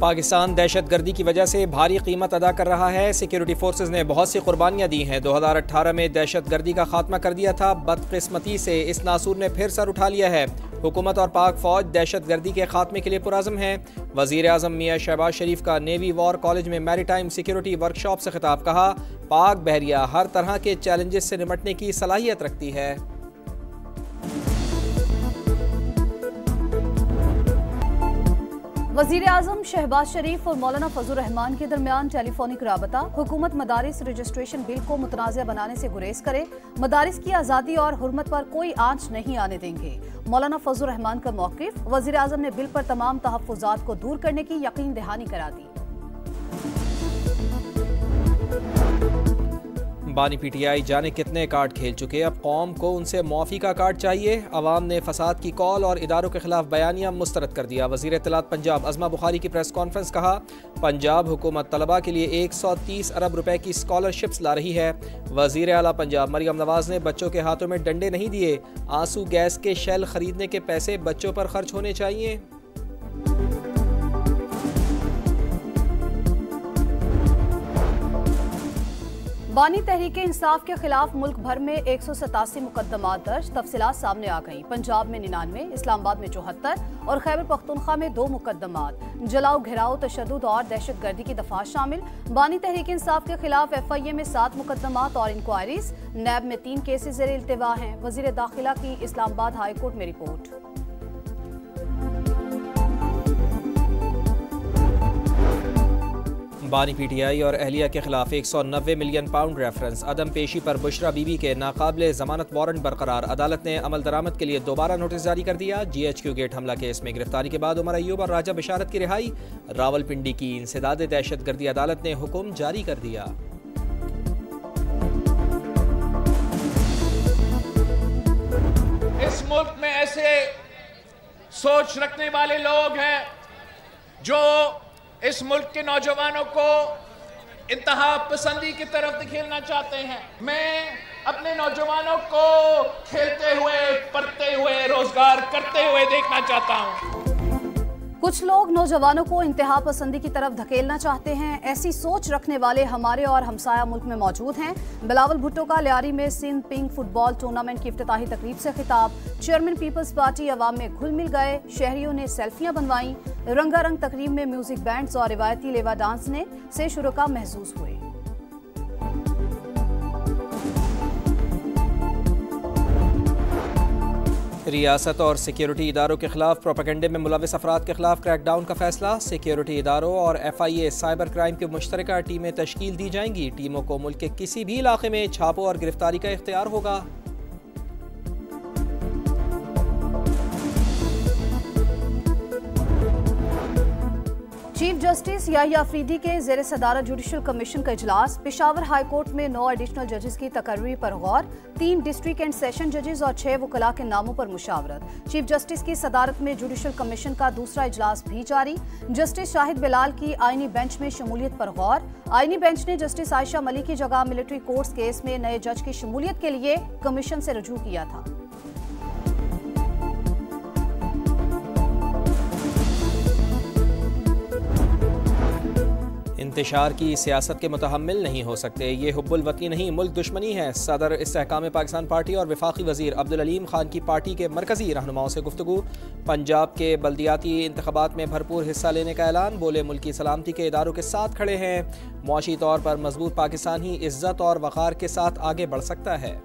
पाकिस्तान दहशत गर्दी की वजह से भारी कीमत अदा कर रहा है। सिक्योरिटी फोर्सेज ने बहुत सी कुर्बानियां दी हैं। 2018 में दहशत गर्दी का खात्मा कर दिया था। बदकिस्मती से इस नासूर ने फिर सर उठा लिया है। हुकूमत और पाक फौज दहशत गर्दी के खात्मे के लिए पुरज़म है। वज़ीर आज़म मियां शहबाज शरीफ का नेवी वॉर कॉलेज में मैरीटाइम सिक्योरिटी वर्कशॉप से खिताब। कहा, पाक बहरिया हर तरह के चैलेंजेस से निपटने की सलाहियत रखती है। वज़ीर आज़म शहबाज शरीफ और मौलाना फजल रहमान के दरमियान टेलीफोनिक राबता। हुकूमत मदारिस रजिस्ट्रेशन बिल को मुतनाज़ा बनाने से गुरेज करे। मदारिस की आज़ादी और हुर्मत पर कोई आंच नहीं आने देंगे। मौलाना फजल रहमान का मौक़िफ़। वज़ीर आज़म ने बिल पर तमाम तहफ़्फ़ुज़ात को दूर करने की यकीन दहानी करा दी। बानी पीटीआई जाने कितने कार्ड खेल चुके, अब कौम को उनसे मुआफ़ी का कार्ड चाहिए। अवाम ने फसाद की कॉल और इदारों के खिलाफ बयानिया मुस्तरद कर दिया। वज़ीर इत्तलात पंजाब अज़मा बुखारी की प्रेस कॉन्फ्रेंस। कहा, पंजाब हुकूमत तलबा के लिए 130 अरब रुपए की स्कॉलरशिप्स ला रही है। वज़ीर आला पंजाब मरियम नवाज ने बच्चों के हाथों में डंडे नहीं दिए। आंसू गैस के शेल खरीदने के पैसे बच्चों पर खर्च होने चाहिए। बानी तहरीक इंसाफ के खिलाफ मुल्क भर में 187 मुकदमात दर्ज। तफसीलात सामने आ गई। पंजाब में 99, इस्लामाबाद में 74 और खैबर पख्तूनख्वा में 2 मुकदमात। जलाओ, घेराव, तशद्दुद और दहशत गर्दी की दफात शामिल। बानी तहरीक इंसाफ के खिलाफ FIA में 7 मुकदमात और इंक्वायरीज। नैब में 3 केसेज ज़ेर इल्तिवा हैं। वज़ीर दाखिला की इस्लामाबाद हाई कोर्ट में रिपोर्ट। बानी पीटीआई और अहलिया के खिलाफ 190 मिलियन पाउंड रेफरेंस। अदम पेशी पर बुशरा बीबी के नाकाबिले जमानत वारंट बरकरार। अदालत ने अमल दरामद के लिए दोबारा नोटिस जारी कर दिया। GHQ गेट हमला केस में गिरफ्तारी के बाद उमर अयूब और राजा बिशारत की रिहाई। रावलपिंडी की इंसदाद दहशत गर्दी अदालत ने हुक्म जारी कर दिया। इस मुल्क में ऐसे सोच रखने वाले लोग हैं जो इस मुल्क के नौजवानों को इंतहा पसंदी की तरफ धकेलना चाहते हैं। मैं अपने नौजवानों को खेलते हुए, पढ़ते हुए, रोजगार करते हुए देखना चाहता हूं। कुछ लोग नौजवानों को इंतहा पसंदी की तरफ धकेलना चाहते हैं। ऐसी सोच रखने वाले हमारे और हमसाया मुल्क में मौजूद हैं। बिलावल भुट्टो का लियारी में सिंध पिंक फुटबॉल टूर्नामेंट की इफ्तिताही तकरीब से खिताब। चेयरमैन पीपल्स पार्टी अवाम में घुल मिल गए। शहरियों ने सेल्फियां बनवाई। रंगारंग तकरीब में म्यूजिक बैंड्स और रिवायती लेवा डांस ने से शुरका महसूस हुए। रियासत और सिक्योरिटी इदारों के खिलाफ प्रोपेगेंडे में मुलविस अफराद के खिलाफ क्रैकडाउन का फैसला। सिक्योरिटी इदारों और FIA साइबर क्राइम की मुश्तरका टीमें तश्कील दी जाएंगी। टीमों को मुल्क के किसी भी इलाके में छापों और गिरफ्तारी का इख्तियार होगा। चीफ जस्टिस याहिया अफरीदी के ज़ेर सदारत जुडिशल कमीशन का इजलास। पेशावर हाई कोर्ट में 9 एडिशनल जजेस की तकर्री पर गौर। 3 डिस्ट्रिक्ट एंड सेशन जजेस और 6 वकला के नामों पर मुशावरत। चीफ जस्टिस की सदारत में जुडिशल कमीशन का दूसरा इजलास भी जारी। जस्टिस शाहिद बिलाल की आईनी बेंच में शमूलियत पर गौर। आईनी बेंच ने जस्टिस आयशा मलिक की जगह मिलिट्री कोर्ट्स केस में नए जज की शमूलियत के लिए कमीशन से रजू किया था। इंतशार की सियासत के मुतहम्मिल नहीं हो सकते। ये हुब्बुल वतनी नहीं, मुल्क दुश्मनी है। सदर इस्तेहकाम पाकिस्तान पार्टी और वफाकी वजीर अब्दुल अलीम खान की पार्टी के मरकजी रहनुमाओं से गुफ्तगू। पंजाब के बल्दियाती इंतखाबात में भरपूर हिस्सा लेने का ऐलान। बोले, मुल्की सलामती के इदारों के साथ खड़े हैं। मुआशी तौर पर मजबूत पाकिस्तान ही इज्जत और वक़ार के साथ आगे बढ़ सकता है।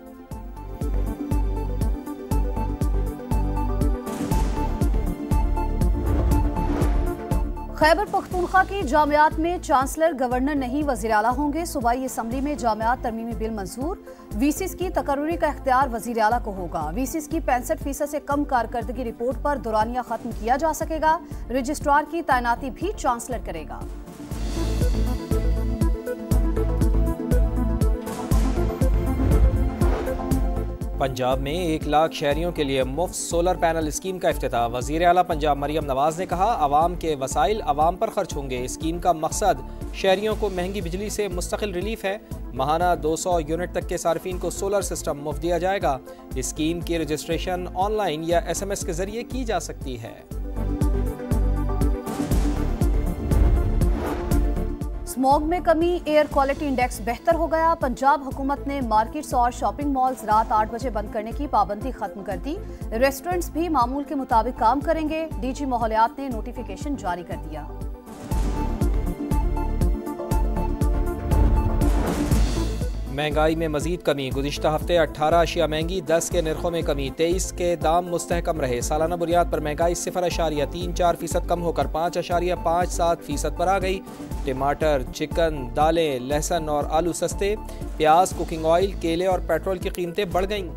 खैबर पख्तूनख्वा की जामियात में चांसलर गवर्नर नहीं वज़ीर आला होंगे। सूबाई असम्बली में जामियात तरमीमी बिल मंजूर। VCs की तकर्री का इख्तियार वज़ीर आला को होगा। VCs की 65% से कम कारकर्दगी रिपोर्ट पर दुरानिया खत्म किया जा सकेगा। रजिस्ट्रार की तैनाती भी चांसलर करेगा। पंजाब में 1 लाख शहरियों के लिए मुफ्त सोलर पैनल स्कीम का इफ्तिताह। वज़ीर आला पंजाब मरियम नवाज ने कहा, आवाम के वसाइल आवाम पर खर्च होंगे। स्कीम का मकसद शहरियों को महंगी बिजली से मुस्तकिल रिलीफ है। माहाना 200 यूनिट तक के सार्फिन को सोलर सिस्टम मुफ्त दिया जाएगा। स्कीम की रजिस्ट्रेशन ऑनलाइन या SMS के जरिए की जा सकती है। स्मॉग में कमी, एयर क्वालिटी इंडेक्स बेहतर हो गया। पंजाब हुकूमत ने मार्केट्स और शॉपिंग मॉल्स रात 8 बजे बंद करने की पाबंदी खत्म कर दी। रेस्टोरेंट्स भी मामूल के मुताबिक काम करेंगे। डीजी माहौलियात ने नोटिफिकेशन जारी कर दिया। महंगाई में मजीद कमी, गुज़िश्ता हफ्ते 18 अशिया महंगी, 10 के नरखों में कमी, 23 के दाम मुस्तहकम रहे। सालाना बुनियाद पर महंगाई 0.34% कम होकर 5.57% पर आ गई। टमाटर, चिकन, दालें, लहसुन और आलू सस्ते, प्याज, कुकिंग ऑयल, केले और पेट्रोल की कीमतें बढ़ गईं।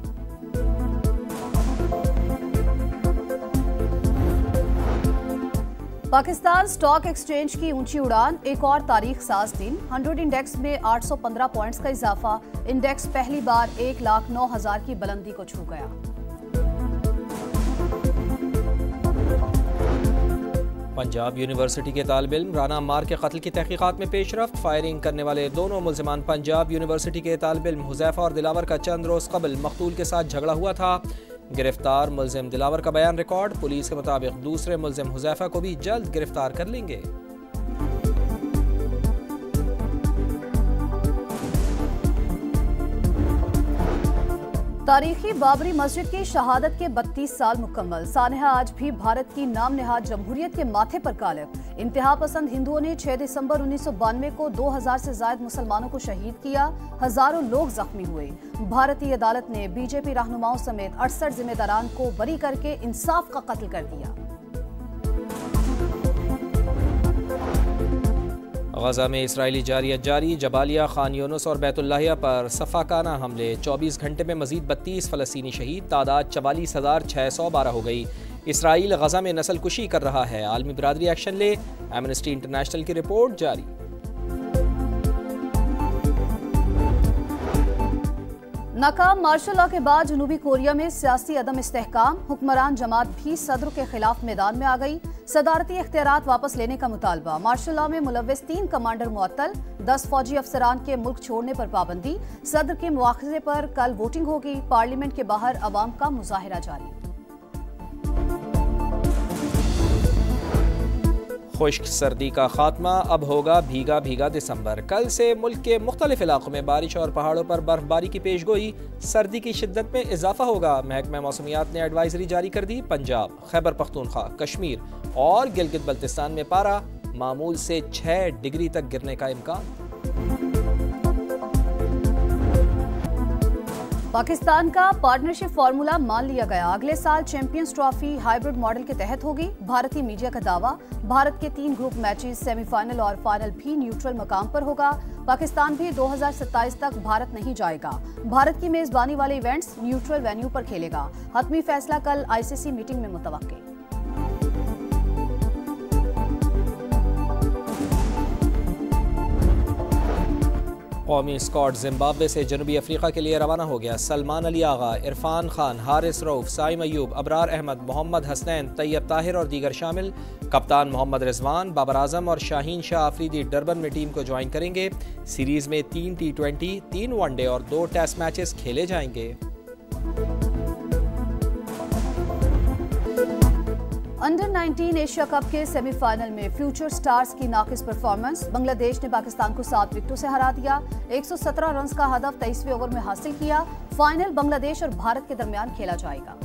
पाकिस्तान स्टॉक एक्सचेंज की ऊंची उड़ान, एक और तारीख साज दिन। 100 इंडेक्स में 815 पॉइंट्स का इजाफा। इंडेक्स पहली बार 1,09,000 की बुलंदी को छू गया। पंजाब यूनिवर्सिटी के तालिब इल्म राना अम्मार के कत्ल की तहकीकात में पेशरफ्त। फायरिंग करने वाले दोनों मुल्जिमान पंजाब यूनिवर्सिटी के तालिब इल्म हुज़ैफा और दिलावर का चंद रोज कबल मकतूल के साथ झगड़ा हुआ था। गिरफ्तार मुल्जिम दिलावर का बयान रिकॉर्ड। पुलिस के मुताबिक दूसरे मुल्जिम हुज़ैफा को भी जल्द गिरफ्तार कर लेंगे। तारीखी बाबरी मस्जिद की शहादत के 32 साल मुकम्मल। सानहा आज भी भारत की नाम नेहाद जमहूरियत के माथे पर कालिब। इंतहा पसंद हिंदुओं ने 6 दिसंबर 1992 को 2000 से ज्यादा मुसलमानों को शहीद किया। हजारों लोग जख्मी हुए। भारतीय अदालत ने बीजेपी रहनुमाओं समेत 68 जिम्मेदारान को बरी करके इंसाफ का कत्ल कर दिया। गजा में इसराइली जारियत जारी, जबालिया, खान यूनुस और बैतुल्लाहिया पर सफाकाना हमले। 24 घंटे में मजीद 32 फ़लस्तीनी शहीद, तादाद 44,612 हो गई। इसराइल गजा में नस्ल कुशी कर रहा है, आलमी बिरादरी एक्शन ले। एमनेस्टी इंटरनेशनल की रिपोर्ट जारी। नाकाम मार्शल लॉ के बाद जनूबी कोरिया में सियासी अदम इस्तेहकाम। हुक्मरान जमात भी सदर के खिलाफ मैदान में आ गई। सदारती इख्तियारात वापस लेने का मुतालबा। मार्शल लॉ में मुलव्विस 3 कमांडर मुअत्तल। 10 फौजी अफसरान के मुल्क छोड़ने पर पाबंदी। सदर के मुआखजे पर कल वोटिंग होगी। पार्लियामेंट के बाहर अवाम का मुजाहिरा जारी। खुश्क सर्दी का खात्मा, अब होगा भीगा भीगा दिसंबर। कल से मुल्क के मुख्तलिफ इलाकों में बारिश और पहाड़ों पर बर्फबारी की पेशगोई। सर्दी की शिद्दत में इजाफा होगा। महकमा मौसमियात ने एडवाइजरी जारी कर दी। पंजाब, खैबर पख्तूनख्वा, कश्मीर और गिलगित बल्तिस्तान में पारा मामूल से 6 डिग्री तक गिरने का इम्कान। पाकिस्तान का पार्टनरशिप फार्मूला मान लिया गया। अगले साल चैंपियंस ट्रॉफी हाइब्रिड मॉडल के तहत होगी। भारतीय मीडिया का दावा। भारत के 3 ग्रुप मैचेस, सेमीफाइनल और फाइनल भी न्यूट्रल मकाम पर होगा। पाकिस्तान भी 2027 तक भारत नहीं जाएगा। भारत की मेजबानी वाले इवेंट्स न्यूट्रल वेन्यू पर खेलेगा। हतमी फैसला कल आईसीसी मीटिंग में मुतवक्किल। कौमी स्क्वाड जिम्बाब्वे से जनूबी अफ्रीका के लिए रवाना हो गया। सलमान अली आगा, इरफान खान, हारिस रऊफ, साइम अयूब, अबरार अहमद, मोहम्मद हसनैन, तैयब ताहिर और दीगर शामिल। कप्तान मोहम्मद रिजवान, बाबर आजम और शाहीन शाह आफरीदी डरबन में टीम को ज्वाइन करेंगे। सीरीज में 3 T20, 3 वनडे और 2 टेस्ट मैचेस खेले जाएंगे। अंडर 19 एशिया कप के सेमीफाइनल में फ्यूचर स्टार्स की नाकिस परफॉर्मेंस। बांग्लादेश ने पाकिस्तान को 7 विकेटों से हरा दिया। 117 रन का हदफ 23वें ओवर में हासिल किया। फाइनल बांग्लादेश और भारत के दरमियान खेला जाएगा।